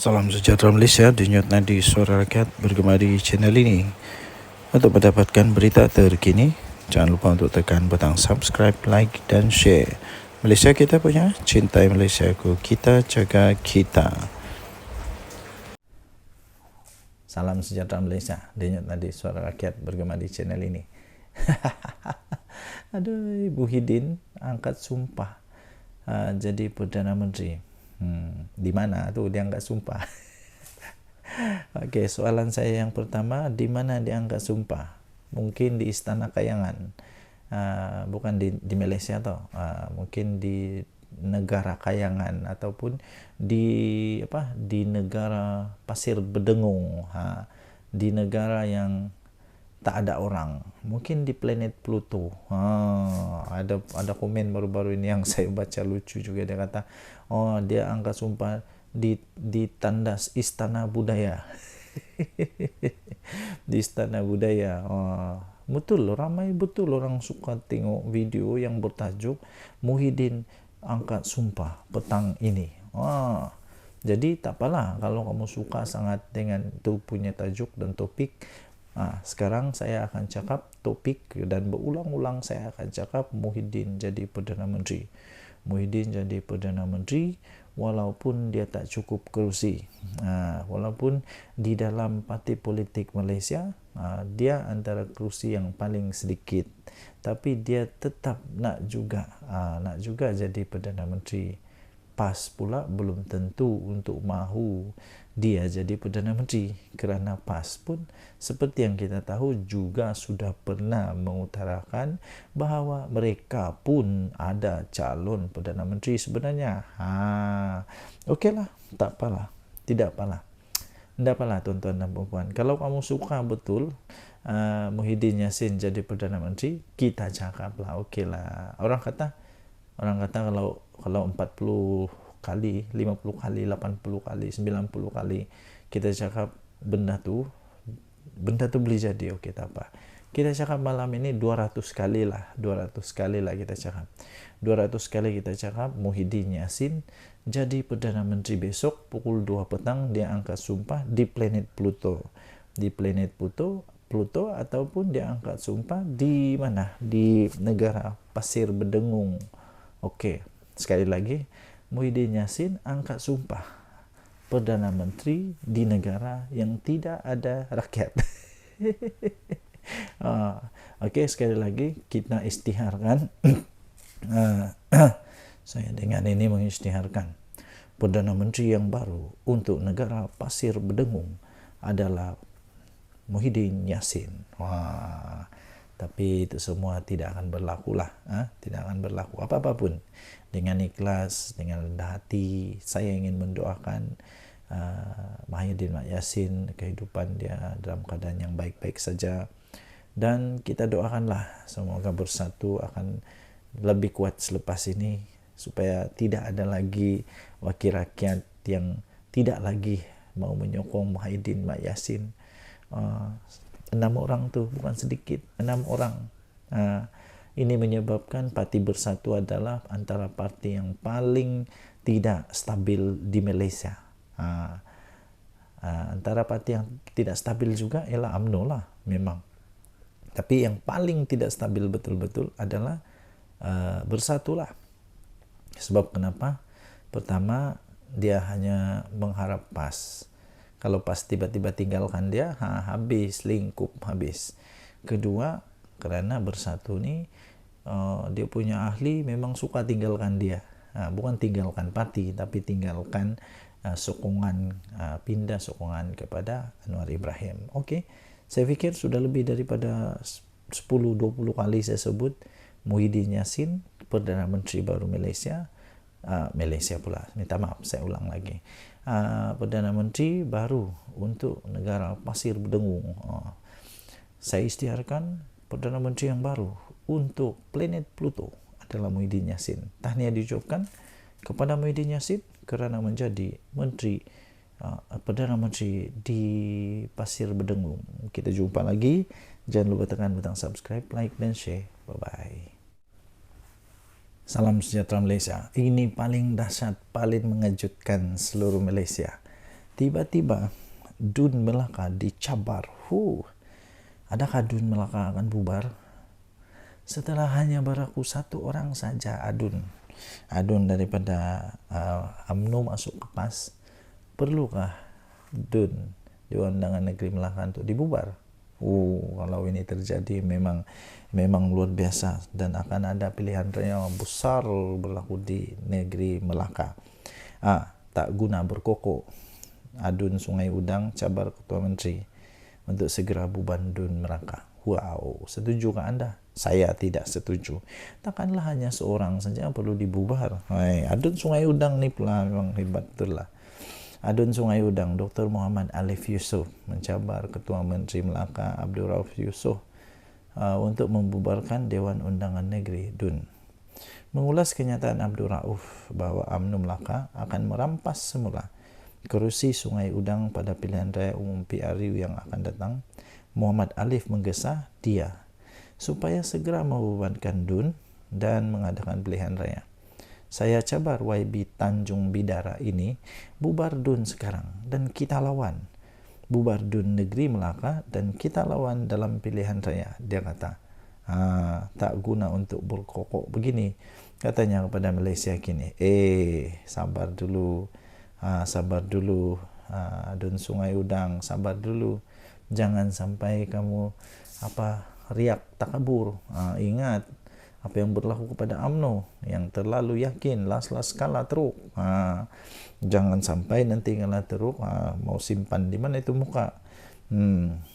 Salam sejahtera Malaysia, denyut nadi suara rakyat bergema di channel ini. Untuk mendapatkan berita terkini, jangan lupa untuk tekan butang subscribe, like dan share. Malaysia kita punya, cintai Malaysia ku, kita jaga kita. Salam sejahtera Malaysia, denyut nadi suara rakyat bergema di channel ini. Aduh, Ibu Hidin angkat sumpah jadi Perdana Menteri. Di mana tuh dia angkat sumpah? Oke, soalan saya yang pertama, di mana dia angkat sumpah? Mungkin di Istana Kayangan, bukan di Malaysia toh, mungkin di negara Kayangan ataupun di negara Pasir Bedengung, di negara yang tak ada orang, mungkin di planet Pluto. Ada komen baru-baru ini yang saya baca lucu juga, dia kata dia angkat sumpah di tandas Istana Budaya. Di Istana Budaya. Betul, ramai betul orang suka tengok video yang bertajuk Muhyiddin angkat sumpah petang ini. Jadi tak apalah kalau kamu suka sangat dengan itu punya tajuk dan topik. Sekarang saya akan cakap topik dan berulang-ulang saya akan cakap Muhyiddin jadi Perdana Menteri. Muhyiddin jadi Perdana Menteri walaupun dia tak cukup kerusi. Walaupun di dalam parti politik Malaysia dia antara kerusi yang paling sedikit, tapi dia tetap nak juga jadi Perdana Menteri. PAS pula belum tentu untuk mahu dia jadi Perdana Menteri, kerana PAS pun seperti yang kita tahu juga sudah pernah mengutarakan bahawa mereka pun ada calon Perdana Menteri sebenarnya. Okeylah, tak apalah, tidak apalah. Tidak apalah tuan-tuan dan puan-puan. Kalau kamu suka betul Muhyiddin Yassin jadi Perdana Menteri, kita cakaplah, okeylah. Orang kata kalau 40 kali, 50 kali, 80 kali, 90 kali kita cakap benda tu boleh jadi, okey, tak apa. Kita cakap malam ini 200 kali lah kita cakap. 200 kali kita cakap Muhyiddin Yassin jadi Perdana Menteri besok pukul 2 petang dia angkat sumpah di planet Pluto. Di planet Pluto ataupun dia angkat sumpah di mana? Di negara Pasir Bedengung. Okey, sekali lagi, Muhyiddin Yassin angkat sumpah Perdana Menteri di negara yang tidak ada rakyat. Okey, sekali lagi kita isytiharkan. Saya dengan ini mengisytiharkan Perdana Menteri yang baru untuk negara Pasir Bedengung adalah Muhyiddin Yassin. Tapi itu semua tidak akan berlaku lah, tidak akan berlaku apa-apa pun. Dengan ikhlas, dengan rendah hati, saya ingin mendoakan Muhyiddin Yassin, kehidupan dia dalam keadaan yang baik-baik saja, dan kita doakanlah semoga bersatu akan lebih kuat selepas ini, supaya tidak ada lagi wakil rakyat yang tidak lagi mau menyokong Muhyiddin Yassin. 6 orang tu bukan sedikit, 6 orang. Ini menyebabkan Parti Bersatu adalah antara parti yang paling tidak stabil di Malaysia. Antara parti yang tidak stabil juga ialah UMNO lah memang. Tapi yang paling tidak stabil betul-betul adalah Bersatu lah. Sebab kenapa? Pertama, dia hanya mengharap PAS. Kalau PAS tiba-tiba tinggalkan dia, habis, lingkup habis. Kedua, kerana Bersatu ni dia punya ahli memang suka tinggalkan dia. Bukan tinggalkan parti, tapi tinggalkan sokongan, pindah sokongan kepada Anwar Ibrahim. Okey, saya fikir sudah lebih daripada 10-20 kali saya sebut Muhyiddin Yassin Perdana Menteri baru Malaysia. Malaysia pula, minta maaf, saya ulang lagi. Perdana Menteri baru untuk negara Pasir Bedengung. Saya isytiharkan Perdana Menteri yang baru untuk planet Pluto adalah Muhyiddin Yassin. Tahniah diucapkan kepada Muhyiddin Yassin kerana menjadi Perdana Menteri di Pasir Bedengung. Kita jumpa lagi. Jangan lupa tekan butang subscribe, like dan share. Bye-bye. Salam sejahtera Malaysia. Ini paling dahsyat, paling mengejutkan seluruh Malaysia. Tiba-tiba Dun Melaka dicabar. Adakah Dun Melaka akan bubar? Setelah hanya berlaku satu orang saja, Adun daripada UMNO masuk ke PAS, perlukah Dun Dewan Undangan Negeri Melaka untuk dibubar? Kalau ini terjadi memang luar biasa, dan akan ada pilihan raya besar berlaku di negeri Melaka. Tak guna berkokok, Adun Sungai Udang cabar Ketua Menteri untuk segera bubar Dun Melaka. Setujukah Anda? Saya tidak setuju. Takkanlah hanya seorang saja perlu dibubar. Adun Sungai Udang ni pula memang hebat betul lah. Adun Sungai Udang, Dr. Muhammad Alif Yusof mencabar Ketua Menteri Melaka Abdul Rauf Yusof untuk membubarkan Dewan Undangan Negeri Dun. Mengulas kenyataan Abdul Rauf bahawa UMNO Melaka akan merampas semula kerusi Sungai Udang pada pilihan raya umum PRU yang akan datang, Muhammad Alif menggesa dia supaya segera membubarkan Dun dan mengadakan pilihan raya. Saya cabar YB Tanjung Bidara ini, bubar Dun sekarang dan kita lawan. Bubar Dun Negeri Melaka dan kita lawan dalam pilihan raya, dia kata. Tak guna untuk berkokok begini, katanya kepada Malaysia kini. Sabar dulu, Dun Sungai Udang, sabar dulu. Jangan sampai kamu riak takabur. Ingat apa yang berlaku kepada UMNO yang terlalu yakin las kalah teruk. Jangan sampai nanti kalah teruk mau simpan di mana itu muka.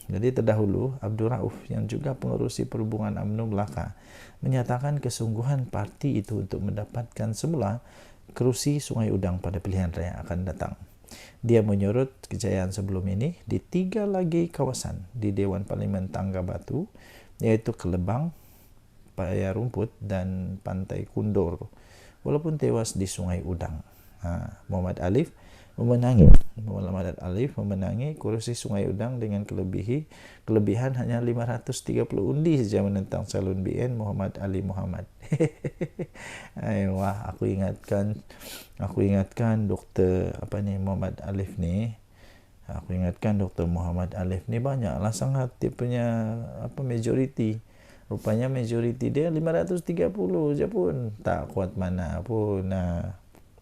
Jadi terdahulu Abdul Rauf yang juga pengerusi perhubungan UMNO Melaka menyatakan kesungguhan parti itu untuk mendapatkan semula kerusi Sungai Udang pada pilihan raya akan datang. Dia menyorot kejayaan sebelum ini di 3 lagi kawasan di Dewan Parlimen Tangga Batu, iaitu Kelebang, Paya Rumput dan Pantai Kundor, walaupun tewas di Sungai Udang. Muhammad Alif memenangi kursi Sungai Udang dengan kelebihan hanya 530 undi saja menentang calon BN Muhammad Ali Muhammad. Aku ingatkan Dr. Muhammad Alif ni. Aku ingatkan Dr. Muhammad Alif ni banyaklah sangat dia punya majoriti. Rupanya majoriti dia 530 je pun. Tak kuat mana pun.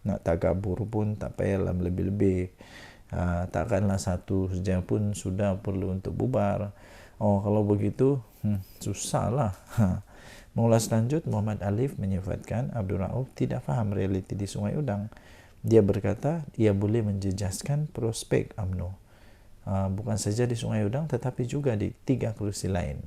Nak takabur pun tak payahlah lebih-lebih. Takkanlah satu saja pun sudah perlu untuk bubar. Kalau begitu susahlah. Mengulas lanjut, Muhammad Alif menyifatkan Abdul Rauf tidak faham realiti di Sungai Udang. Dia berkata ia boleh menjejaskan prospek UMNO, bukan saja di Sungai Udang tetapi juga di 3 kerusi lain.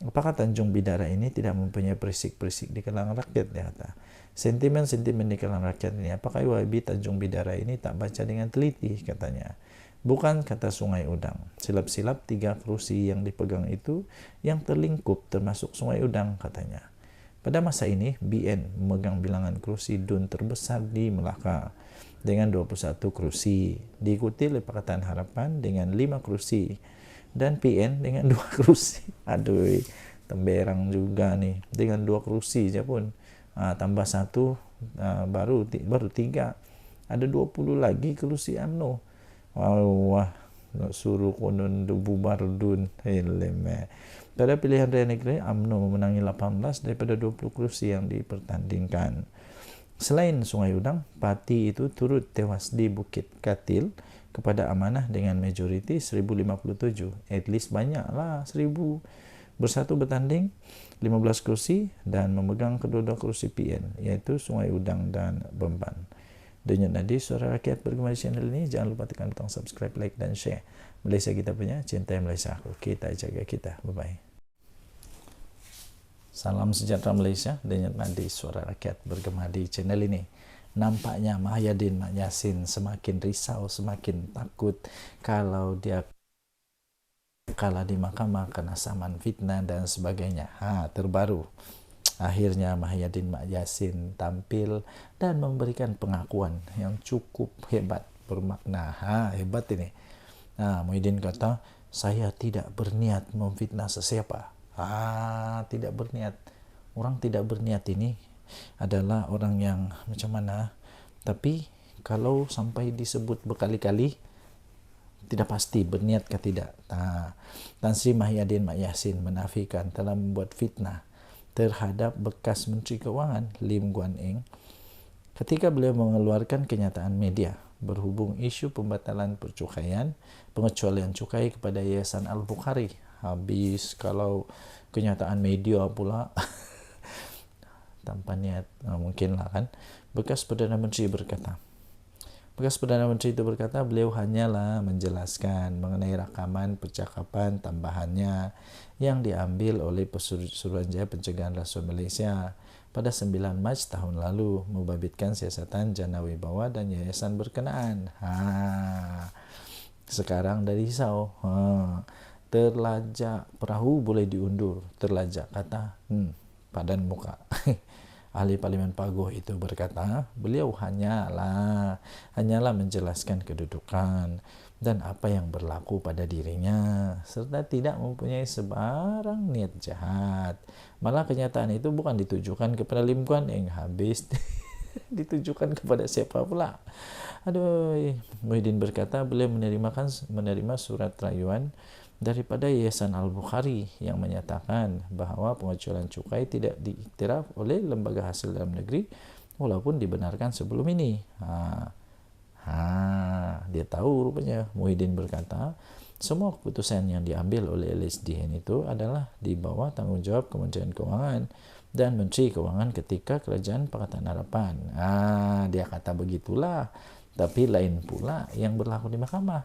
Apakah Tanjung Bidara ini tidak mempunyai perisik-perisik di kalangan rakyat, dia kata. Sentimen-sentimen di kalangan rakyat ini, apakah YB Tanjung Bidara ini tak baca dengan teliti, katanya. Bukan, kata Sungai Udang. Silap-silap 3 kerusi yang dipegang itu yang terlingkup termasuk Sungai Udang, katanya. Pada masa ini, BN memegang bilangan kerusi Dun terbesar di Melaka dengan 21 kerusi, diikuti oleh Pakatan Harapan dengan 5 kerusi dan PN dengan 2 kerusi. Temberang juga nih dengan 2 kerusi je pun. Tambah 1 baru 3. Ada 20 lagi kerusi UMNO. Nak suruh konon bubar Dun. Pada pilihan raya negeri, UMNO memenangi 18 daripada 20 kerusi yang dipertandingkan. Selain Sungai Udang, parti itu turut tewas di Bukit Katil kepada Amanah dengan majoriti 1057. At least banyaklah 1000. Bersatu bertanding 15 kursi dan memegang kedua-dua kursi PN, iaitu Sungai Udang dan Bemban. Denyut Nadi Suara Rakyat bergema di channel ini. Jangan lupa tekan butang subscribe, like dan share. Malaysia kita punya, cintai Malaysia aku. Kita jaga kita. Bye-bye. Salam sejahtera Malaysia. Denyut Nadi Suara Rakyat bergema di channel ini. Nampaknya Mahyadin Mak Yassin semakin risau, semakin takut kalau dia kalah di mahkamah kena saman fitnah dan sebagainya. Terbaru akhirnya Mahyadin Mak Yassin tampil dan memberikan pengakuan yang cukup hebat, bermakna. Hebat ini. Muhyiddin kata, saya tidak berniat memfitnah sesiapa. Tidak berniat. Orang tidak berniat ini adalah orang yang macam mana, tapi kalau sampai disebut berkali-kali tidak pasti berniat ke tidak. Tan Sri Mahyadin Mat Yassin menafikan telah membuat fitnah terhadap bekas Menteri Keuangan Lim Guan Eng ketika beliau mengeluarkan kenyataan media berhubung isu pembatalan percukaian, pengecualian cukai kepada Yayasan Al-Bukhari. Habis kalau kenyataan media pula tanpa niat, mungkin lah kan. Bekas Perdana Menteri itu berkata beliau hanyalah menjelaskan mengenai rakaman percakapan tambahannya yang diambil oleh Suruhanjaya Pencegahan Rasuah Malaysia pada 9 Mac tahun lalu membabitkan siasatan Jana Wibawa dan yayasan berkenaan. Sekarang dari risau. Terlajak perahu boleh diundur. Terlajak kata padan muka. Ahli Parlimen Paguh itu berkata, beliau hanyalah menjelaskan kedudukan dan apa yang berlaku pada dirinya, serta tidak mempunyai sebarang niat jahat. Malah kenyataan itu bukan ditujukan kepada Lim Guan Eng, habis ditujukan kepada siapa pula. Aduh, Muhyiddin berkata beliau menerima surat rayuan daripada Yayasan Al-Bukhari yang menyatakan bahawa pengecualian cukai tidak diiktiraf oleh lembaga hasil dalam negeri walaupun dibenarkan sebelum ini. Dia tahu rupanya. Muhyiddin berkata semua keputusan yang diambil oleh LHDN itu adalah di bawah tanggungjawab Kementerian Keuangan dan Menteri Keuangan ketika Kerajaan Pakatan Harapan. Dia kata begitulah, tapi lain pula yang berlaku di mahkamah.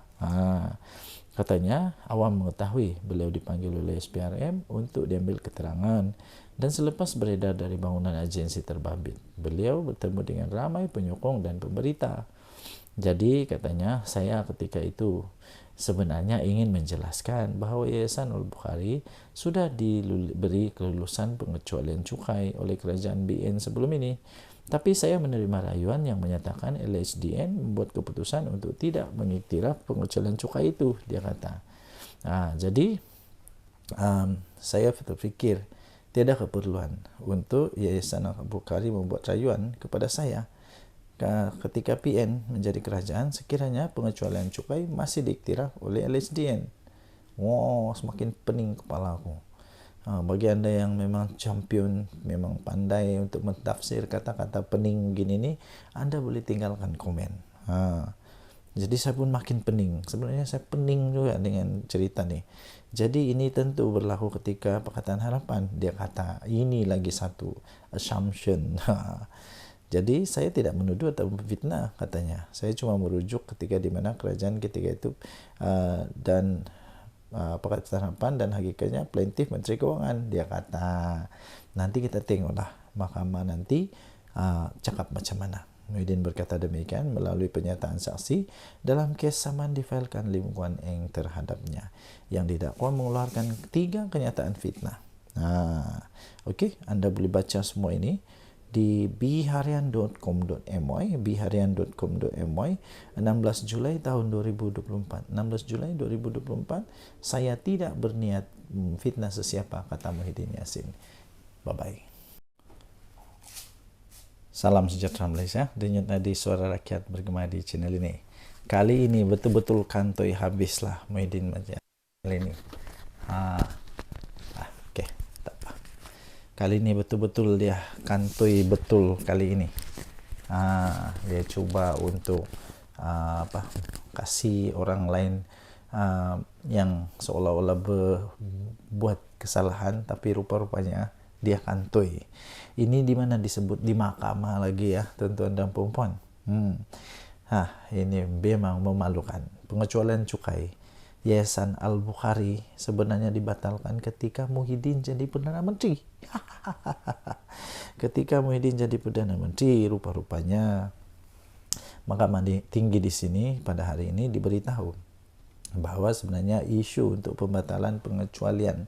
Katanya awam mengetahui beliau dipanggil oleh SPRM untuk diambil keterangan dan selepas beredar dari bangunan agensi terbabit, beliau bertemu dengan ramai penyokong dan pemberita. Jadi katanya saya ketika itu sebenarnya ingin menjelaskan bahawa Yayasan Al-Bukhari sudah diberi kelulusan pengecualian cukai oleh kerajaan BN sebelum ini. Tapi saya menerima rayuan yang menyatakan LHDN membuat keputusan untuk tidak mengiktiraf pengecualian cukai itu, dia kata. Jadi saya berfikir tiada keperluan untuk Yayasan Al-Bukhari membuat rayuan kepada saya. Ketika PN menjadi kerajaan, sekiranya pengecualian cukai masih diiktiraf oleh LHDN. Semakin pening kepala aku. Bagi anda yang memang champion, memang pandai untuk mentafsir kata-kata pening gini ni, anda boleh tinggalkan komen. Jadi saya pun makin pening. Sebenarnya saya pening juga dengan cerita ni. Jadi ini tentu berlaku ketika Pakatan Harapan. Dia kata ini lagi satu assumption. Jadi saya tidak menuduh atau memfitnah katanya. Saya cuma merujuk ketika di mana kerajaan ketika itu dan Pakatan Harapan dan hakikatnya plaintiff Menteri Keuangan. Dia kata nanti kita tengoklah mahkamah nanti cakap macam mana. Muhyiddin berkata demikian melalui pernyataan saksi dalam kes saman difailkan Lim Guan Eng terhadapnya yang didakwa mengeluarkan 3 kenyataan fitnah. Okey, anda boleh baca semua ini di biharian.com.my 16 Julai tahun 2024. 16 Julai 2024, saya tidak berniat fitnah sesiapa, kata Muhyiddin Yassin. Bye-bye. Salam sejahtera Malaysia. Denyut nadi suara rakyat bergema di channel ini. Kali ini betul-betul kantoi habislah Muhyiddin macam ini. Okey, tak apa. Kali ini betul-betul dia kantoi betul kali ini. Dia cuba untuk kasih orang lain yang seolah-olah buat kesalahan, tapi rupa-rupanya dia kantoi. Ini di mana disebut di mahkamah lagi ya, tuan-tuan dan puan-puan. Ini memang memalukan. Pengecualian cukai Yayasan Al-Bukhari sebenarnya dibatalkan ketika Muhyiddin jadi Perdana Menteri. Ketika Muhyiddin jadi Perdana Menteri, rupa-rupanya Mahkamah Tinggi di sini pada hari ini diberitahu bahawa sebenarnya isu untuk pembatalan pengecualian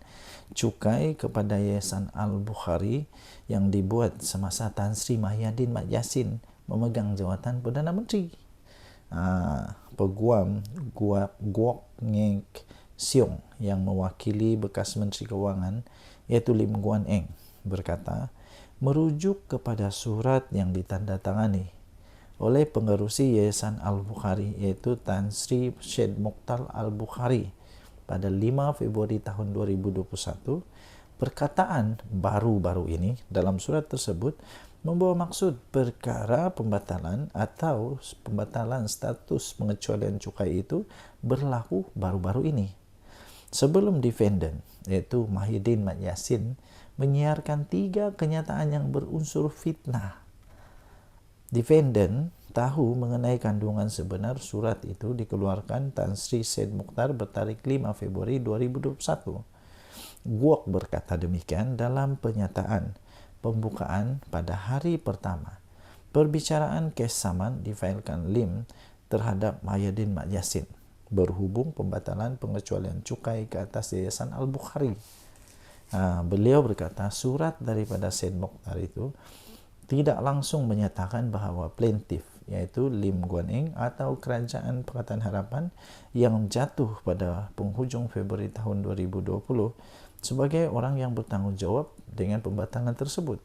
cukai kepada Yayasan Al-Bukhari yang dibuat semasa Tan Sri Mahyadin Mat Yassin memegang jawatan Perdana Menteri. Peguam Guok Ngek Siong yang mewakili bekas Menteri Keuangan iaitu Lim Guan Eng berkata merujuk kepada surat yang ditandatangani oleh pengerusi Yayasan Al-Bukhari yaitu Tan Sri Syed Mokhtar Al-Bukhari pada 5 Februari tahun 2021. Perkataan baru-baru ini dalam surat tersebut membawa maksud perkara pembatalan atau pembatalan status pengecualian cukai itu berlaku baru-baru ini. Sebelum defendant, yaitu Mahidin Mat Yassin, menyiarkan 3 kenyataan yang berunsur fitnah. Defendant tahu mengenai kandungan sebenar surat itu dikeluarkan Tan Sri Syed Mokhtar bertarik 5 Februari 2021. Guok berkata demikian dalam pernyataan pembukaan pada hari pertama. Perbicaraan kes saman difailkan Lim terhadap Mahidin Mat Yassin berhubung pembatalan pengecualian cukai ke atas Yayasan Al-Bukhari. Beliau berkata surat daripada Syed Mokhtar itu tidak langsung menyatakan bahawa plaintiff yaitu Lim Guan Eng atau Kerajaan Pakatan Harapan yang jatuh pada penghujung Februari tahun 2020 sebagai orang yang bertanggungjawab dengan pembatalan tersebut.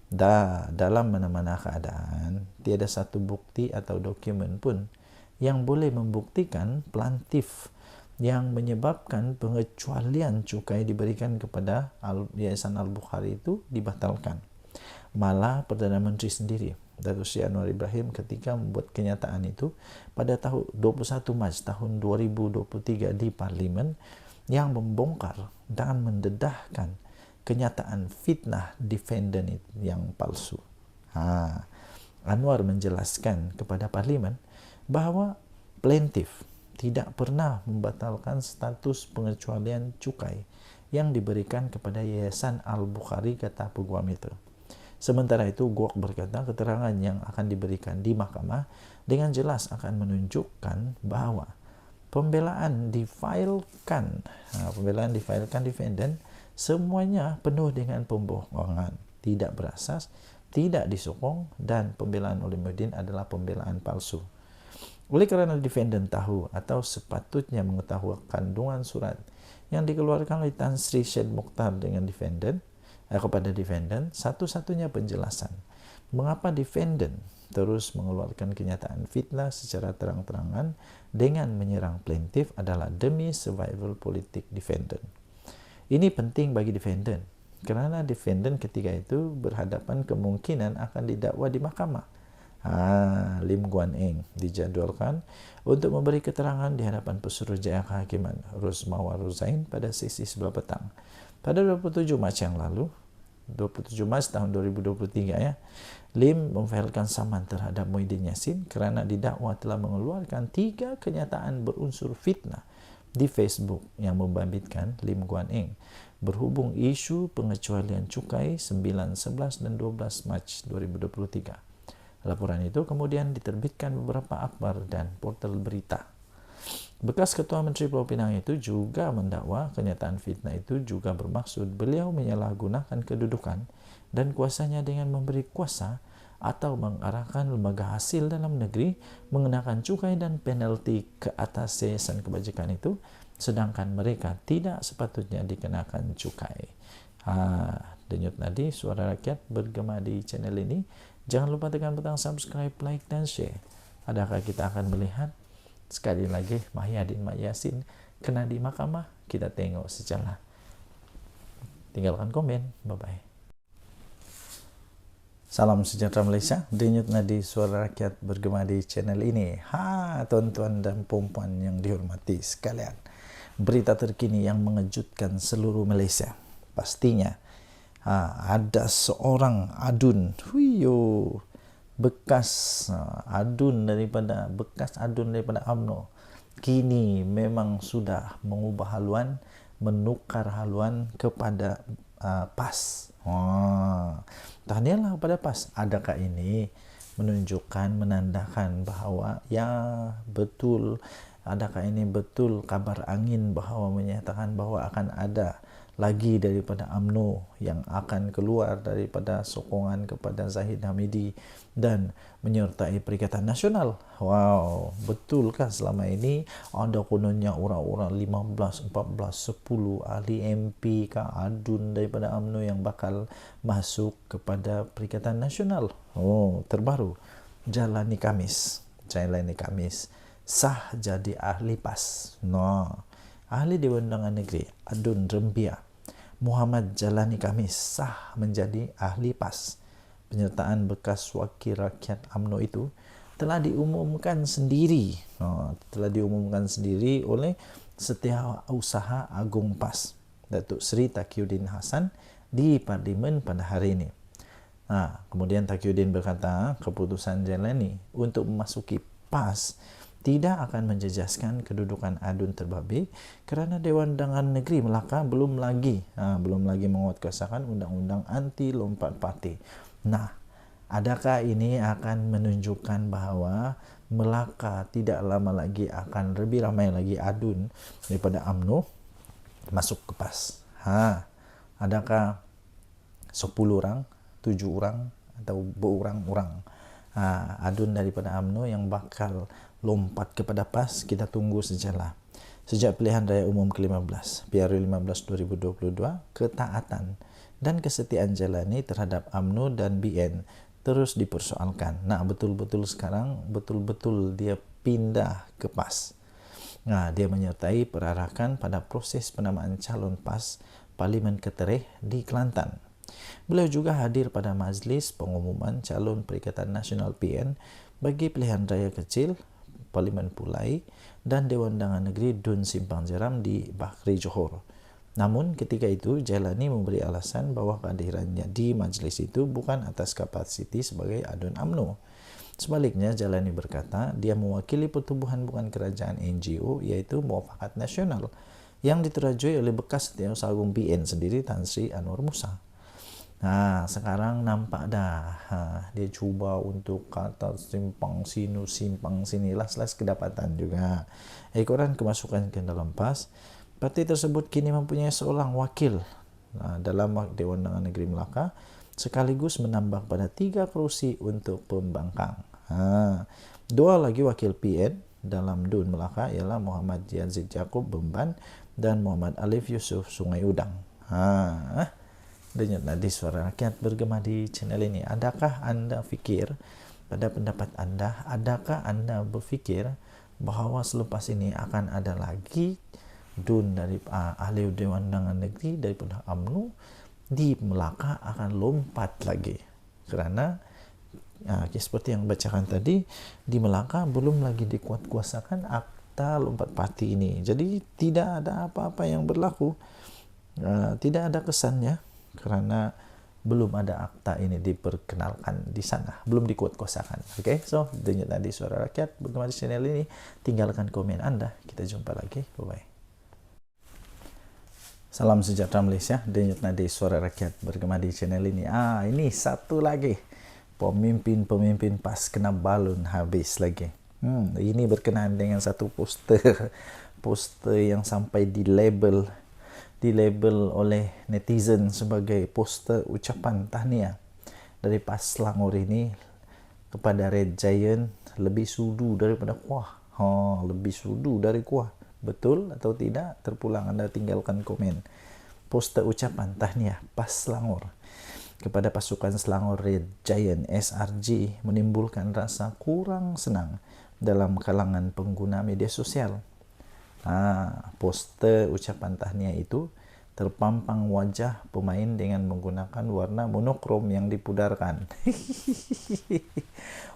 Dalam mana-mana keadaan, tiada satu bukti atau dokumen pun yang boleh membuktikan plaintiff yang menyebabkan pengecualian cukai diberikan kepada Yayasan Al-Bukhari itu dibatalkan. Malah Perdana Menteri sendiri, Datuk Seri Anwar Ibrahim, ketika membuat kenyataan itu pada tahun 21 Mac tahun 2023 di Parlimen yang membongkar dan mendedahkan kenyataan fitnah defendant yang palsu. Anwar menjelaskan kepada Parlimen bahawa plaintiff tidak pernah membatalkan status pengecualian cukai yang diberikan kepada Yayasan Al-Bukhari, kata peguam itu. Sementara itu, Guok berkata keterangan yang akan diberikan di mahkamah dengan jelas akan menunjukkan bahawa pembelaan difailkan defendant semuanya penuh dengan pembohongan, tidak berasas, tidak disokong, dan pembelaan oleh Mahidin adalah pembelaan palsu. Oleh kerana defendant tahu atau sepatutnya mengetahui kandungan surat yang dikeluarkan oleh Tan Sri Syed Mokhtar dengan kepada defendant, satu-satunya penjelasan mengapa defendant terus mengeluarkan kenyataan fitnah secara terang-terangan dengan menyerang plaintiff adalah demi survival politik defendant. Ini penting bagi defendant kerana defendant ketika itu berhadapan kemungkinan akan didakwa di mahkamah. Lim Guan Eng dijadualkan untuk memberi keterangan di hadapan Pesuruhjaya Kehakiman Rosmawar Ruzain pada sesi sebelah petang. Pada 27 Mac yang lalu, 27 Mac tahun 2023 Lim memfailkan saman terhadap Mahidin Yassin kerana didakwa telah mengeluarkan 3 kenyataan berunsur fitnah di Facebook yang membabitkan Lim Guan Eng berhubung isu pengecualian cukai 9, 11 dan 12 Mac 2023. Laporan itu kemudian diterbitkan beberapa akhbar dan portal berita. Bekas Ketua Menteri Pulau Pinang itu juga mendakwa kenyataan fitnah itu juga bermaksud beliau menyalahgunakan kedudukan dan kuasanya dengan memberi kuasa atau mengarahkan lembaga hasil dalam negeri mengenakan cukai dan penalti ke atas yayasan kebajikan itu, sedangkan mereka tidak sepatutnya dikenakan cukai. Denyut nadi suara rakyat bergema di channel ini. Jangan lupa tekan butang subscribe, like, dan share. Adakah kita akan melihat sekali lagi Mahidin Mat Yassin kena di mahkamah? Kita tengok sejalan. Tinggalkan komen. Bye-bye. Salam sejahtera Malaysia. Denyut nadi suara rakyat bergema di channel ini. Tuan-tuan dan puan-puan yang dihormati sekalian. Berita terkini yang mengejutkan seluruh Malaysia. Pastinya ada seorang adun, bekas adun daripada UMNO, kini memang sudah mengubah haluan, menukar haluan kepada PAS. Tahniahlah kepada PAS. Adakah ini menunjukkan, menandakan bahawa betul, adakah ini betul kabar angin bahawa menyatakan bahawa akan ada lagi daripada UMNO yang akan keluar daripada sokongan kepada Zahid Hamidi dan menyertai Perikatan Nasional? Betulkah selama ini ada kononnya orang-orang 15, 14, 10 ahli MP ke adun daripada UMNO yang bakal masuk kepada Perikatan Nasional? Terbaru. jalani Kamis, sah jadi ahli PAS. No, ahli Dewan Undangan Negeri Adun Rembia Muhammad Jalani Kamis sah menjadi ahli PAS. Penyertaan bekas wakil rakyat UMNO itu telah diumumkan sendiri, oleh Setiausaha Agung PAS Datuk Seri Taqiyuddin Hasan di Parlimen pada hari ini. Kemudian Taqiyuddin berkata, keputusan Jalani untuk memasuki PAS tidak akan menjejaskan kedudukan Adun terbabit kerana Dewan Undangan Negeri Melaka belum lagi menguatkuasakan undang-undang anti lompat parti. Adakah ini akan menunjukkan bahawa Melaka tidak lama lagi akan lebih ramai lagi Adun daripada UMNO masuk ke PAS? Adakah 10 orang, 7 orang atau berurang-urang Adun daripada UMNO yang bakal lompat kepada PAS? Kita tunggu sajalah. Sejak pilihan raya umum ke-15 PRU 15 2022, ketaatan dan kesetiaan Jalani terhadap UMNO dan BN terus dipersoalkan. Betul-betul sekarang dia pindah ke PAS. Dia menyertai perarakan pada proses penamaan calon PAS Parlimen Ketereh di Kelantan. Beliau juga hadir pada majlis pengumuman calon Perikatan Nasional PN bagi pilihan raya kecil Parlimen Pulai dan Dewan Undangan Negeri Dun Simpang Jeram di Bakri Johor. Namun ketika itu Jalani memberi alasan bahawa kehadirannya di majlis itu bukan atas kapasiti sebagai Adun UMNO. Sebaliknya, Jalani berkata dia mewakili pertubuhan bukan kerajaan NGO iaitu Muafakat Nasional yang diterajui oleh bekas Setiausaha Agung BN sendiri Tan Sri Anwar Musa. Sekarang nampak dah dia cuba untuk kata simpang sini las kedapatan juga. Ekoran kemasukan ke dalam PAS. Parti tersebut kini mempunyai seorang wakil dalam Dewan Undangan Negeri Melaka sekaligus menambah pada 3 kerusi untuk pembangkang. 2 lagi wakil PN dalam DUN Melaka ialah Muhammad Yazid Yaakob Bemban dan Muhammad Alif Yusuf Sungai Udang. Denyut nadi suara rakyat bergema di channel ini. Adakah anda fikir, pada pendapat anda, adakah anda berfikir bahawa selepas ini akan ada lagi DUN dari ahli Dewan Undangan Negeri daripada UMNO di Melaka akan lompat lagi? Kerana seperti yang bacakan tadi, di Melaka belum lagi dikuatkuasakan akta lompat parti ini. Jadi tidak ada apa-apa yang berlaku, tidak ada kesannya kerana belum ada akta ini diperkenalkan di sana, belum dikuatkuasakan. So denyut nadi suara rakyat bergema di channel ini. Tinggalkan komen anda. Kita jumpa lagi. Bye-bye. Salam sejahtera Malaysia, denyut nadi suara rakyat bergema di channel ini. Ini satu lagi, pemimpin PAS kena balun habis lagi. Ini berkenaan dengan satu poster yang sampai di label oleh netizen sebagai poster ucapan tahniah dari PAS Selangor ini kepada Red Giant lebih sudu daripada kuah. Lebih sudu dari kuah. Betul atau tidak? Terpulang anda tinggalkan komen. Poster ucapan tahniah PAS Selangor kepada pasukan Selangor Red Giant SRG menimbulkan rasa kurang senang dalam kalangan pengguna media sosial. Poster ucapan tahniah itu terpampang wajah pemain dengan menggunakan warna monokrom yang dipudarkan.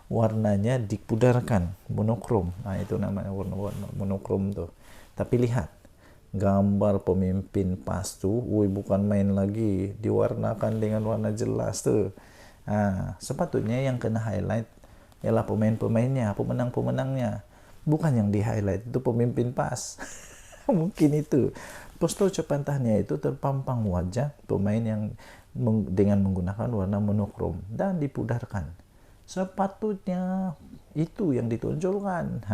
Warnanya dipudarkan, monokrom. Itu namanya warna monokrom tu. Tapi lihat gambar pemimpin PAS tu, bukan main lagi, diwarnakan dengan warna jelas tu. Sepatutnya yang kena highlight ialah pemain-pemainnya, pemenang-pemenangnya. Bukan yang di highlight itu pemimpin PAS. Mungkin itu. Poster ucapan tahniah itu terpampang wajah pemain yang dengan menggunakan warna monokrom dan dipudarkan. Sepatutnya itu yang ditonjolkan.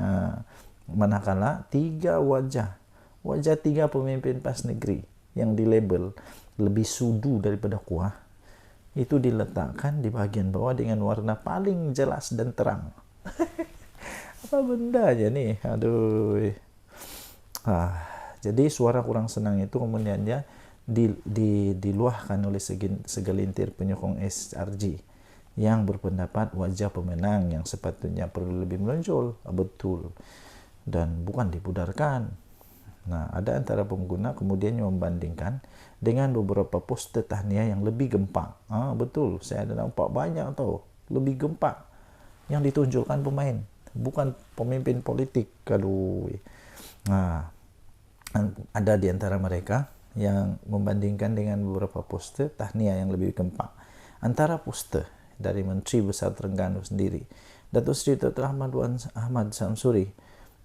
Manakala 3 wajah 3 pemimpin PAS negeri yang dilabel lebih sudu daripada kuah itu diletakkan di bahagian bawah dengan warna paling jelas dan terang. Apa benda aja nih? Aduh. Jadi suara kurang senang itu kemudian dia diluahkan oleh segelintir penyokong SRG yang berpendapat wajah pemenang yang sepatutnya perlu lebih menonjol, betul, dan bukan dipudarkan. Nah, ada antara pengguna kemudian membandingkan dengan beberapa poster tahniah yang lebih gempak. Betul, saya ada nampak banyak tau, lebih gempak yang ditunjukkan pemain, bukan pemimpin politik. Aduh. Nah, ada di antara mereka yang membandingkan dengan beberapa poster tahniah yang lebih gempak. Antara poster dari Menteri Besar Terengganu sendiri, Datuk Seri Dr. Ahmad Samsuri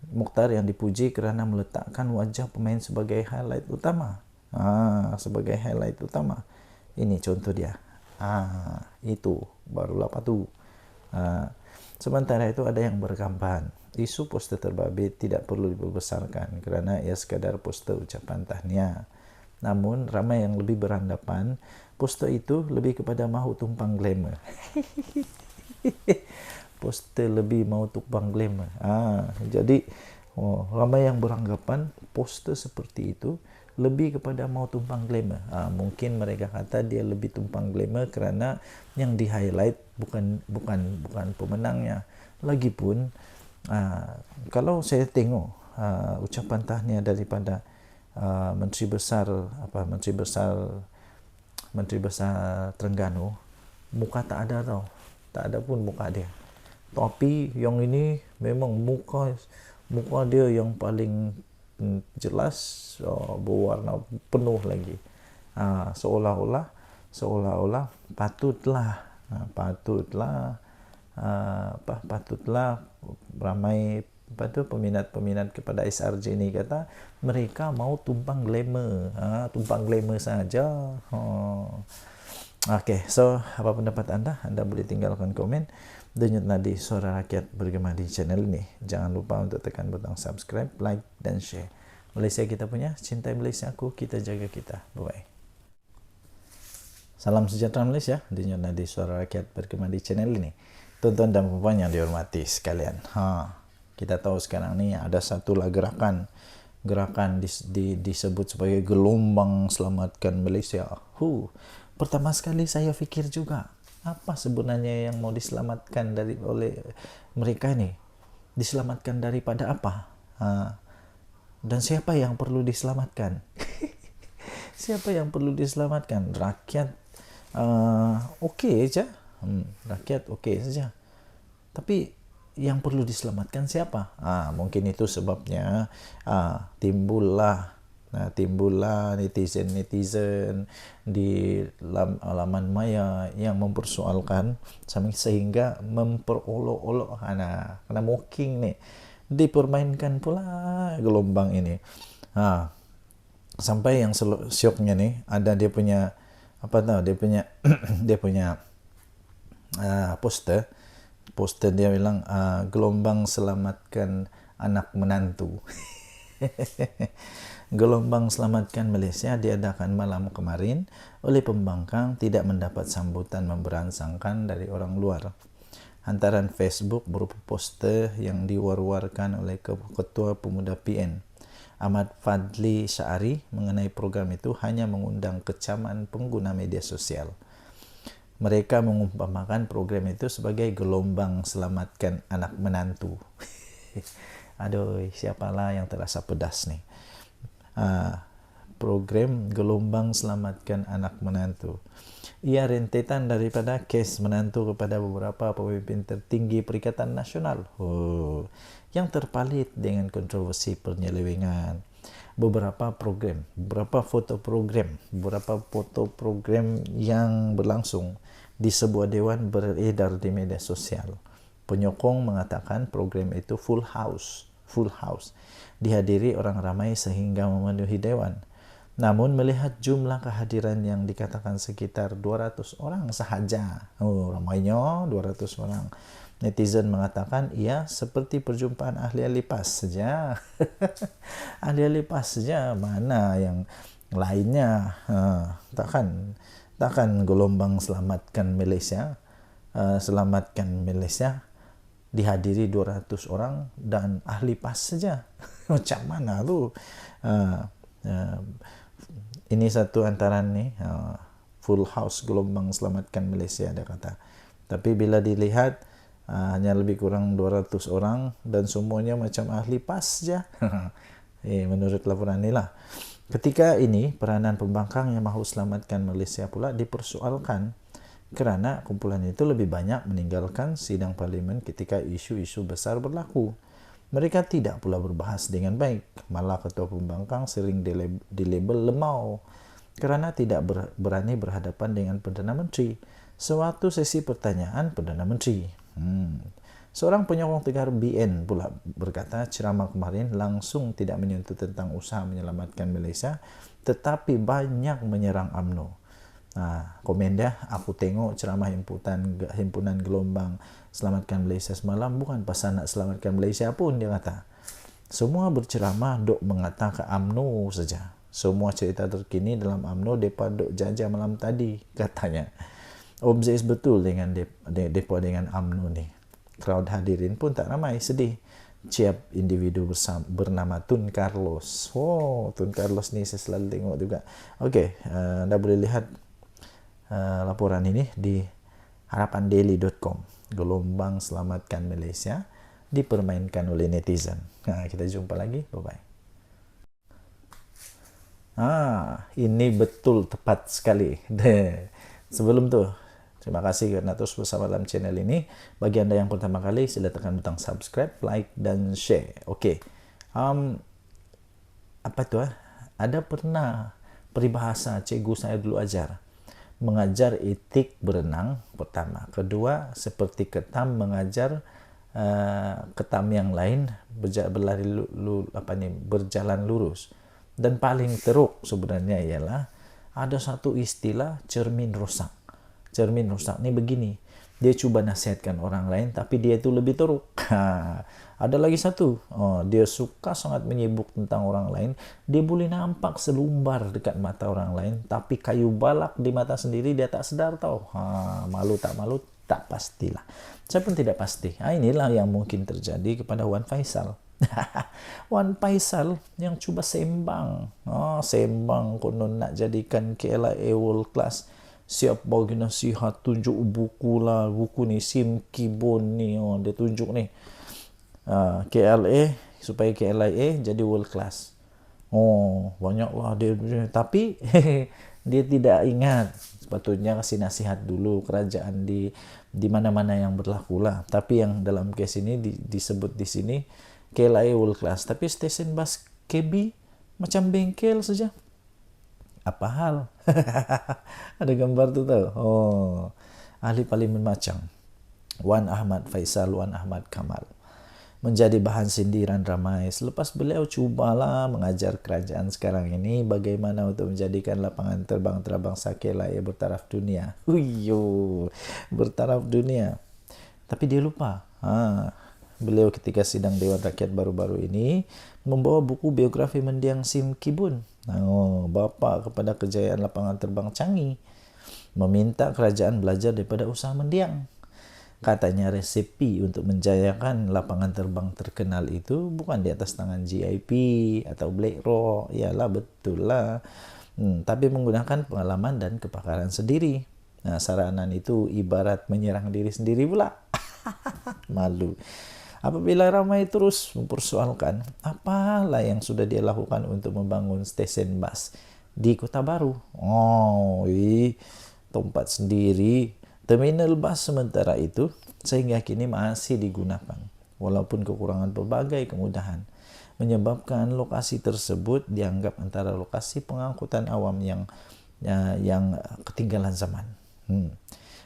Mukhtar, yang dipuji kerana meletakkan wajah pemain sebagai highlight utama. Sebagai highlight utama. Ini contoh dia. Itu barulah patu. Sementara itu ada yang berkampan isu poster terbabit tidak perlu dibesarkan kerana ia sekadar poster ucapan tahniah. Namun ramai yang lebih beranggapan poster itu lebih kepada mahu tumpang glamour. Poster lebih mau tumpang glamour. Jadi ramai yang beranggapan poster seperti itu lebih kepada mau tumpang glamour. Mungkin mereka kata dia lebih tumpang glamour kerana yang di highlight bukan pemenangnya. Lagipun kalau saya tengok ucapan tahniah daripada Menteri Besar Terengganu, muka tak ada tau, tak ada pun muka dia. Tapi yang ini memang muka dia yang paling jelas, berwarna penuh lagi. Seolah-olah patutlah ramai peminat kepada SRJ ini kata mereka mau tumpang glamour saja. Okey, so apa pendapat anda? Anda boleh tinggalkan komen. Denyut Nadi Suara Rakyat bergema di channel ini. Jangan lupa untuk tekan butang subscribe, like dan share. Malaysia kita punya, cintai Malaysia aku, kita jaga kita. Bye-bye. Salam sejahtera Malaysia. Denyut Nadi Suara Rakyat bergema di channel ini. Tuan-tuan dan puan yang dihormati sekalian. Kita tahu sekarang ni ada satulah gerakan disebut sebagai gelombang selamatkan Malaysia. Pertama sekali saya fikir juga, apa sebenarnya yang mau diselamatkan oleh mereka ini? Diselamatkan daripada apa? Dan siapa yang perlu diselamatkan? Siapa yang perlu diselamatkan? Rakyat okey saja. Rakyat okey saja. Tapi yang perlu diselamatkan siapa? Mungkin itu sebabnya timbullah netizen di laman maya yang mempersoalkan sehingga memperolok-olok kena mocking ni, dipermainkan pula gelombang ini. Sampai yang syoknya ni ada dia punya dia punya poster dia bilang gelombang selamatkan anak menantu. Gelombang selamatkan Malaysia diadakan malam kemarin oleh pembangkang tidak mendapat sambutan memberangsangkan dari orang luar. Hantaran Facebook berupa poster yang diwar-warkan oleh Ketua Pemuda PN Ahmad Fadli Syari mengenai program itu hanya mengundang kecaman pengguna media sosial. Mereka mengumpamakan program itu sebagai gelombang selamatkan anak menantu. Aduh, siapalah yang terasa pedas ni. Program gelombang selamatkan anak menantu. Ia rentetan daripada kes menantu kepada beberapa pemimpin tertinggi Perikatan Nasional yang terpalit dengan kontroversi penyelewengan. Beberapa foto program yang berlangsung di sebuah dewan beredar di media sosial. Penyokong mengatakan program itu full house, dihadiri orang ramai sehingga memenuhi dewan. Namun melihat jumlah kehadiran yang dikatakan sekitar 200 orang sahaja, ramainya 200 orang, netizen mengatakan ia seperti perjumpaan ahli-ahli PAS saja. Ahli-ahli PAS saja, mana yang lainnya? Takkan gelombang selamatkan Malaysia dihadiri 200 orang dan ahli PAS saja. Macam mana tu? Ini satu antaran ni full house gelombang selamatkan Malaysia, dia kata. Tapi bila dilihat hanya lebih kurang 200 orang dan semuanya macam ahli PAS saja. Menurut laporan inilah. Ketika ini, peranan pembangkang yang mahu selamatkan Malaysia pula dipersoalkan kerana kumpulan itu lebih banyak meninggalkan sidang parlimen ketika isu-isu besar berlaku. Mereka tidak pula berbahas dengan baik. Malah ketua pembangkang sering dilabel lemau kerana tidak berani berhadapan dengan Perdana Menteri. Sewaktu sesi pertanyaan Perdana Menteri. Seorang penyokong tegar BN pula berkata ceramah kemarin langsung tidak menyentuh tentang usaha menyelamatkan Malaysia, tetapi banyak menyerang UMNO. Komen dia, aku tengok ceramah himpunan gelombang selamatkan Malaysia semalam bukan pasal nak selamatkan Malaysia pun, dia kata. Semua berceramah dok mengatakan UMNO saja. Semua cerita terkini dalam UMNO depa dok jajah malam tadi, katanya. Obses betul dengan depa dengan UMNO ni. Crowd hadirin pun tak ramai, sedih. Ciap individu bernama Tun Carlos. Tun Carlos ni saya selalu tengok juga. Okey, anda boleh lihat laporan ini di harapandaily.com. Gelombang selamatkan Malaysia dipermainkan oleh netizen. Kita jumpa lagi. Bye-bye. Ini betul tepat sekali. Sebelum tu, terima kasih kerana terus bersama dalam channel ini. Bagi anda yang pertama kali, sila tekan butang subscribe, like dan share. Okey. Apa tu? Ada pernah peribahasa cikgu saya dulu ajar. Mengajar etik berenang pertama. Kedua, seperti ketam mengajar ketam yang lain berjalan lurus. Dan paling teruk sebenarnya ialah ada satu istilah cermin rosak. Cermin rosak ni begini. Dia cuba nasihatkan orang lain tapi dia itu lebih teruk. Ada lagi satu. Dia suka sangat menyibuk tentang orang lain. Dia boleh nampak selumbar dekat mata orang lain tapi kayu balak di mata sendiri dia tak sedar tau. Malu tak pastilah. Saya pun tidak pasti. Inilah yang mungkin terjadi kepada Wan Faisal. Wan Faisal yang cuba sembang. Sembang konon nak jadikan KLIA world class. Siap bagi nasihat, tunjuk buku lah, buku ni Sim Kibon ni, dia tunjuk ni KLA supaya KLIA jadi world class. Banyaklah dia, tapi dia tidak ingat sepatutnya kasih nasihat dulu kerajaan di mana-mana yang berlaku lah. Tapi yang dalam kes ini disebut di sini KLIA world class, tapi stesen bas KB macam bengkel saja. Apa hal? Ada gambar tu tahu. Ahli parlimen macam Wan Ahmad Faisal, Wan Ahmad Kamal menjadi bahan sindiran ramai selepas beliau cubalah mengajar kerajaan sekarang ini bagaimana untuk menjadikan lapangan terbang antarabangsa KLIA bertaraf dunia. Bertaraf dunia. Tapi dia lupa. Beliau ketika sidang Dewan Rakyat baru-baru ini membawa buku biografi mendiang Sim Kibon. Bapa kepada kejayaan lapangan terbang Changi, meminta kerajaan belajar daripada usaha mendiang. Katanya resepi untuk menjayakan lapangan terbang terkenal itu bukan di atas tangan GIP atau BlackRock. Iyalah, betul lah. Tapi menggunakan pengalaman dan kepakaran sendiri. Saranan itu ibarat menyerang diri sendiri pula. Malu. Apabila ramai terus mempersoalkan apalah yang sudah dia lakukan untuk membangun stesen bas di Kota Baru. Tempat sendiri. Terminal bas sementara itu sehingga kini masih digunakan walaupun kekurangan berbagai kemudahan menyebabkan lokasi tersebut dianggap antara lokasi pengangkutan awam yang ketinggalan zaman.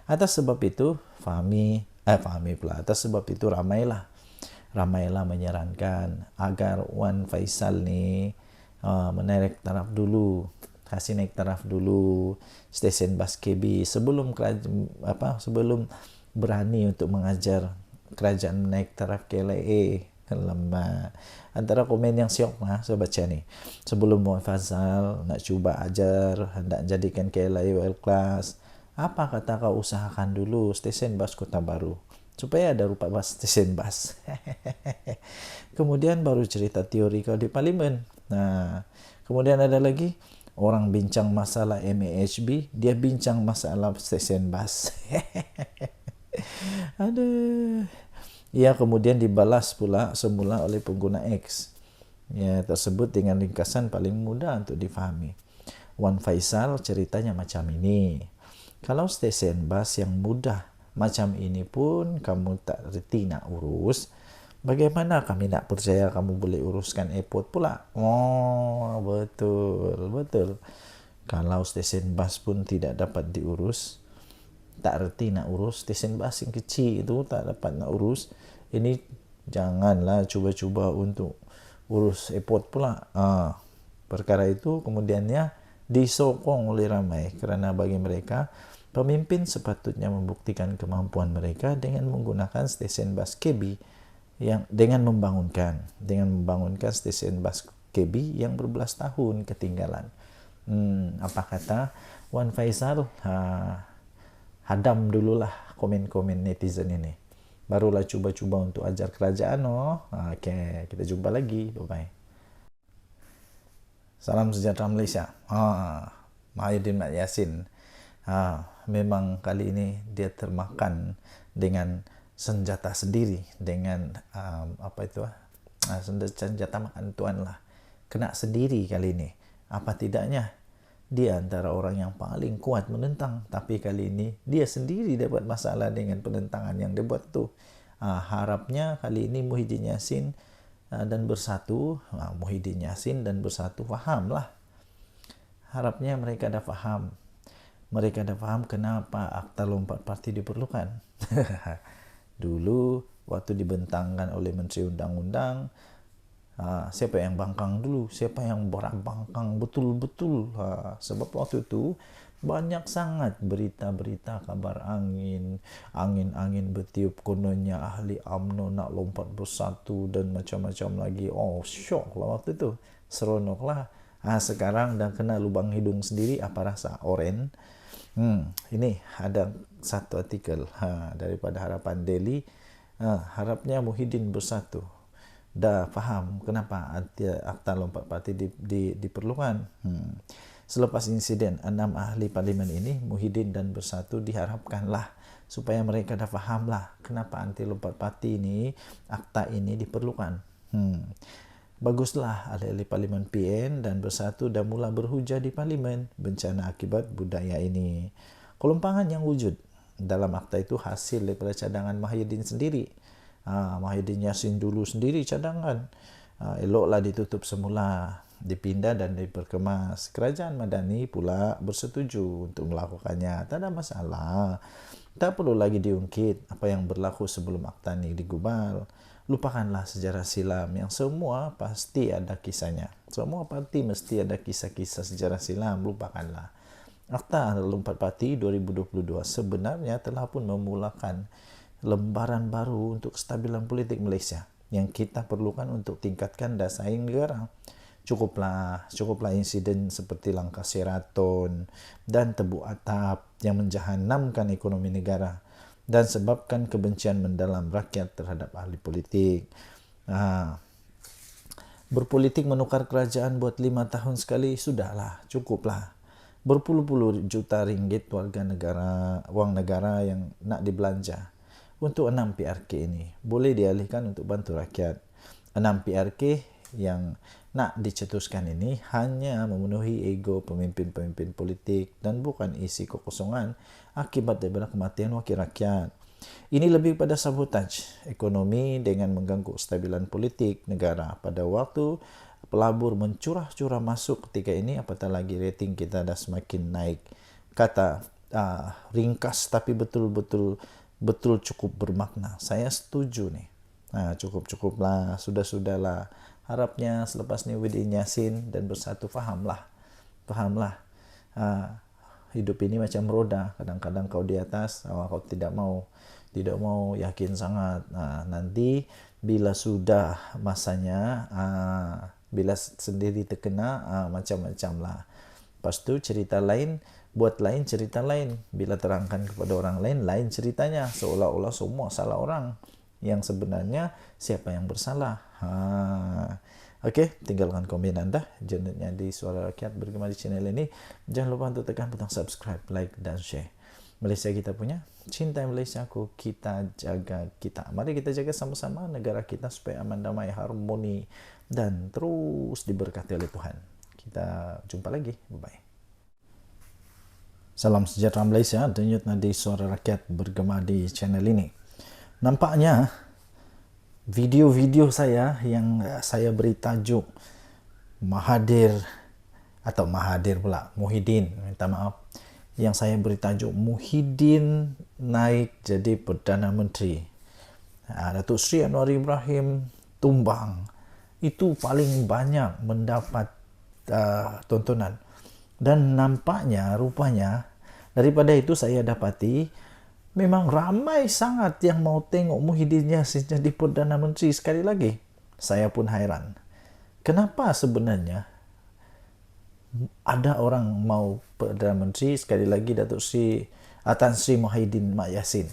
Atas sebab itu atas sebab itu ramailah menyarankan agar Wan Faisal ni menaik taraf dulu, kasih naik taraf dulu stesen bas KB sebelum berani untuk mengajar kerajaan naik taraf KLIA. Lama. Antara komen yang siok saya baca ni. Sebelum Wan Faisal nak cuba ajar, hendak jadikan KLIA world class, apa kata kau usahakan dulu stesen bas Kota Baru supaya ada rupa bas stesen bas. Kemudian baru cerita teori kau di parlimen. Kemudian ada lagi orang bincang masalah MAHB, dia bincang masalah stesen bas. Aduh. Ia kemudian dibalas pula semula oleh pengguna X. Ya, tersebut dengan ringkasan paling mudah untuk difahami. Wan Faisal ceritanya macam ini. Kalau stesen bus yang mudah macam ini pun kamu tak reti nak urus, bagaimana kami nak percaya kamu boleh uruskan airport pula? Oh, betul, betul. Kalau stesen bus pun tidak dapat diurus, tak reti nak urus stesen bus yang kecil itu, tak dapat nak urus, ini janganlah cuba-cuba untuk urus airport pula. Perkara itu kemudiannya disokong oleh ramai kerana bagi mereka pemimpin sepatutnya membuktikan kemampuan mereka dengan menggunakan stesen bas KB yang dengan membangunkan stesen bas KB yang berbelas tahun ketinggalan. Apa kata Wan Faisal? Hadam dululah komen-komen netizen ini. Barulah cuba-cuba untuk ajar kerajaan. Okay, kita jumpa lagi. Bye-bye. Salam sejahtera Malaysia. Mahyudin Mat Yassin. Memang kali ini dia termakan dengan senjata sendiri, dengan senjata makan tuan lah. Kena sendiri kali ini. Apa tidaknya dia antara orang yang paling kuat menentang, tapi kali ini dia sendiri dapat masalah dengan penentangan yang dia buat tu. Harapnya kali ini Muhyiddin Yassin dan Bersatu, Muhyiddin Yassin dan Bersatu fahamlah. Harapnya mereka dah faham. Mereka dah faham kenapa Akta Lompat Parti diperlukan. Dulu waktu dibentangkan oleh Menteri Undang-Undang, siapa yang bangkang dulu, siapa yang bangkang betul-betul. Sebab waktu itu banyak sangat berita-berita kabar angin bertiup, kononnya ahli UMNO nak lompat bersatu dan macam-macam lagi. Syok lah waktu itu, seronok lah. Sekarang dah kena lubang hidung sendiri. Apa rasa oren? Ini ada satu artikel daripada Harapan Daily. Harapnya Muhyiddin Bersatu dah faham kenapa Akta Lompat Parti diperlukan. Selepas insiden 6 ahli parlimen ini, Muhyiddin dan Bersatu diharapkanlah supaya mereka dah faham lah kenapa anti lompat parti ini, akta ini diperlukan. Baguslah ahli-ahli parlimen PN dan Bersatu dah mula berhujah di parlimen bencana akibat budaya ini. Kelompangan yang wujud dalam akta itu hasil daripada cadangan Muhyiddin sendiri. Muhyiddin Yassin dulu sendiri cadangan. Eloklah ditutup semula, dipindah dan diperkemas. Kerajaan Madani pula bersetuju untuk melakukannya. Tak ada masalah. Tak perlu lagi diungkit apa yang berlaku sebelum akta ini digubal. Lupakanlah sejarah silam yang semua pasti ada kisahnya. Semua parti mesti ada kisah-kisah sejarah silam. Lupakanlah. Akta Lompat Parti 2022 sebenarnya telah pun memulakan lembaran baru untuk kestabilan politik Malaysia yang kita perlukan untuk tingkatkan daya saing negara. Cukuplah insiden seperti langkah Sheraton dan Tebu Atap yang menjahanamkan ekonomi negara dan sebabkan kebencian mendalam rakyat terhadap ahli politik. Berpolitik menukar kerajaan buat 5 tahun sekali, sudahlah, cukuplah. Berpuluh-puluh juta ringgit warga negara, wang negara yang nak dibelanja untuk 6 PRK ini boleh dialihkan untuk bantu rakyat. 6 PRK yang nak dicetuskan ini hanya memenuhi ego pemimpin-pemimpin politik dan bukan isi kekosongan akibat daripada kematian wakil rakyat. Ini lebih pada sabotaj ekonomi dengan mengganggu kestabilan politik negara pada waktu pelabur mencurah-curah masuk ketika ini, apatah lagi rating kita dah semakin naik. Kata ringkas tapi betul-betul cukup bermakna. Saya setuju nih. Cukuplah, sudahlah. Harapnya selepas ni Muhyiddin Yassin dan Bersatu fahamlah. Hidup ini macam roda. Kadang-kadang kau di atas, kau tidak mau yakin sangat. Nanti bila sudah masanya, bila sendiri terkena, macam-macam lah. Lepas tu cerita lain, buat lain cerita lain. Bila terangkan kepada orang lain, lain ceritanya. Seolah-olah semua salah orang. Yang sebenarnya siapa yang bersalah. Okey, tinggalkan komen anda. Jenutnya di Suara Rakyat bergema di channel ini. Jangan lupa untuk tekan butang subscribe, like dan share. Malaysia kita punya, cintai Malaysiaku, kita jaga kita. Mari kita jaga sama-sama negara kita supaya aman, damai, harmoni, dan terus diberkati oleh Tuhan. Kita jumpa lagi. Bye-bye. Salam sejahtera Malaysia, denyut nadi suara rakyat bergema di channel ini. Nampaknya video-video saya yang saya beri tajuk Muhyiddin, minta maaf, yang saya beri tajuk Muhyiddin naik jadi Perdana Menteri, Datuk Seri Anwar Ibrahim tumbang, itu paling banyak mendapat tontonan. Dan rupanya daripada itu saya dapati memang ramai sangat yang mau tengok Muhyiddin Yassin jadi Perdana Menteri sekali lagi. Saya pun hairan. Kenapa sebenarnya ada orang mau Perdana Menteri sekali lagi Datuk Seri Tan Sri Muhyiddin Yassin?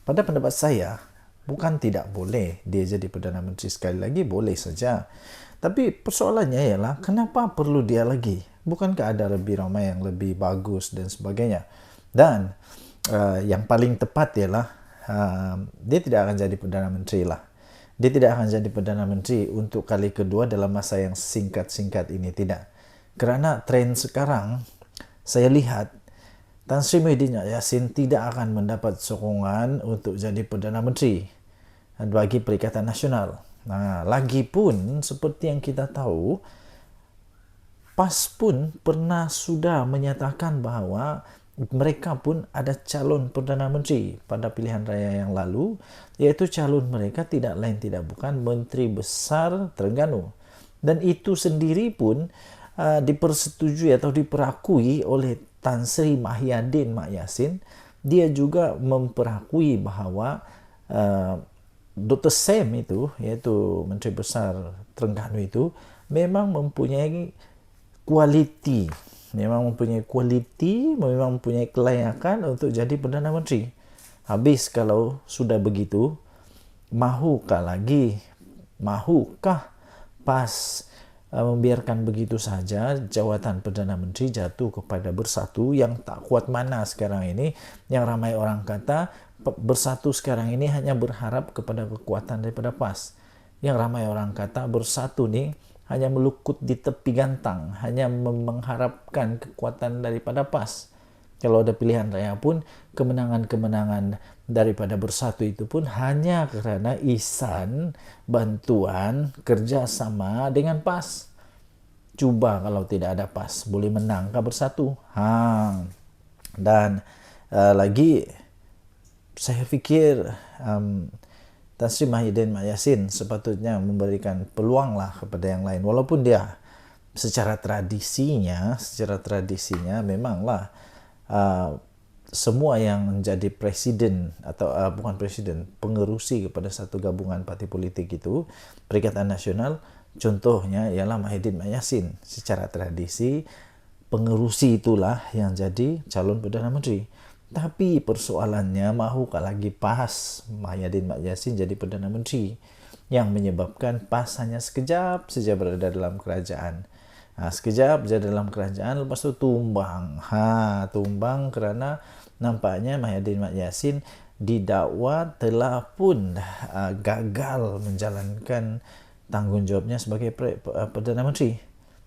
Pada pendapat saya, bukan tidak boleh dia jadi Perdana Menteri sekali lagi, boleh saja. Tapi persoalannya ialah kenapa perlu dia lagi? Bukankah ada lebih ramai yang lebih bagus dan sebagainya? Dan yang paling tepat ialah dia tidak akan jadi Perdana Menteri lah. Dia tidak akan jadi Perdana Menteri untuk kali kedua dalam masa yang singkat-singkat ini, tidak. Kerana tren sekarang, saya lihat Tan Sri Muhyiddin Yassin tidak akan mendapat sokongan untuk jadi Perdana Menteri bagi Perikatan Nasional. Lagipun seperti yang kita tahu, PAS pun pernah sudah menyatakan bahawa mereka pun ada calon Perdana Menteri pada pilihan raya yang lalu, iaitu calon mereka tidak lain tidak bukan Menteri Besar Terengganu. Dan itu sendiri pun dipersetujui atau diperakui oleh Tan Sri Muhyiddin Yassin. Dia juga memperakui bahawa Dr. Sam itu, iaitu Menteri Besar Terengganu itu, memang mempunyai kualiti, memang mempunyai kelayakan untuk jadi Perdana Menteri. Habis kalau sudah begitu, mahukah PAS membiarkan begitu saja jawatan Perdana Menteri jatuh kepada Bersatu yang tak kuat mana sekarang ini, yang ramai orang kata Bersatu sekarang ini hanya berharap kepada kekuatan daripada PAS. Yang ramai orang kata Bersatu ni hanya melukut di tepi gantang, hanya mengharapkan kekuatan daripada PAS. Kalau ada pilihan raya pun, kemenangan-kemenangan daripada Bersatu itu pun hanya kerana ihsan, bantuan, kerjasama dengan PAS. Cuba kalau tidak ada PAS, boleh menangkah Bersatu? Dan lagi, saya fikir Tan Sri Muhyiddin Yassin sepatutnya memberikan peluang lah kepada yang lain. Walaupun dia secara tradisinya memanglah semua yang menjadi presiden atau bukan presiden, pengerusi kepada satu gabungan parti politik itu, Perikatan Nasional, contohnya ialah Muhyiddin Yassin. Secara tradisi, pengerusi itulah yang jadi calon Perdana Menteri. Tapi persoalannya, mahukah lagi PAS Muhyiddin Yassin jadi Perdana Menteri, yang menyebabkan PAS hanya sekejap saja berada dalam kerajaan. Sekejap saja dalam kerajaan, lepas itu tumbang. Tumbang kerana nampaknya Muhyiddin Yassin didakwa telah pun gagal menjalankan tanggungjawabnya sebagai Perdana Menteri.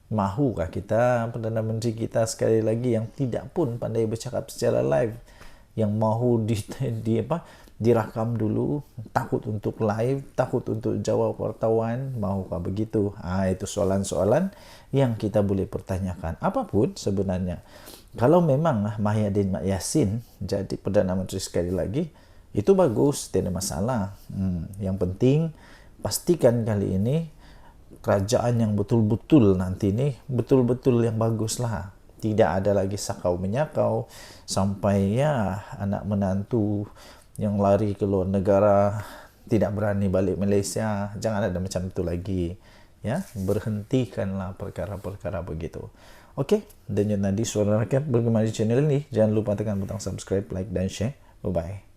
Mahukah kita Perdana Menteri kita sekali lagi yang tidak pun pandai bercakap secara live, yang mahu dirakam dulu, takut untuk live, takut untuk jawab wartawan? Mahukah begitu? Itu soalan-soalan yang kita boleh pertanyakan. Apapun sebenarnya, kalau memang Muhyiddin Yassin jadi Perdana Menteri sekali lagi, itu bagus, tidak ada masalah. Yang penting pastikan kali ini kerajaan yang betul-betul nanti ni betul-betul yang bagus lah. Tidak ada lagi sakau menyakau sampai anak menantu yang lari ke luar negara tidak berani balik Malaysia. Jangan ada macam itu lagi. Berhentikanlah perkara-perkara begitu. Okey, denyut nadi suara rakyat bergema di channel ini. Jangan lupa tekan butang subscribe, like dan share. Bye-bye.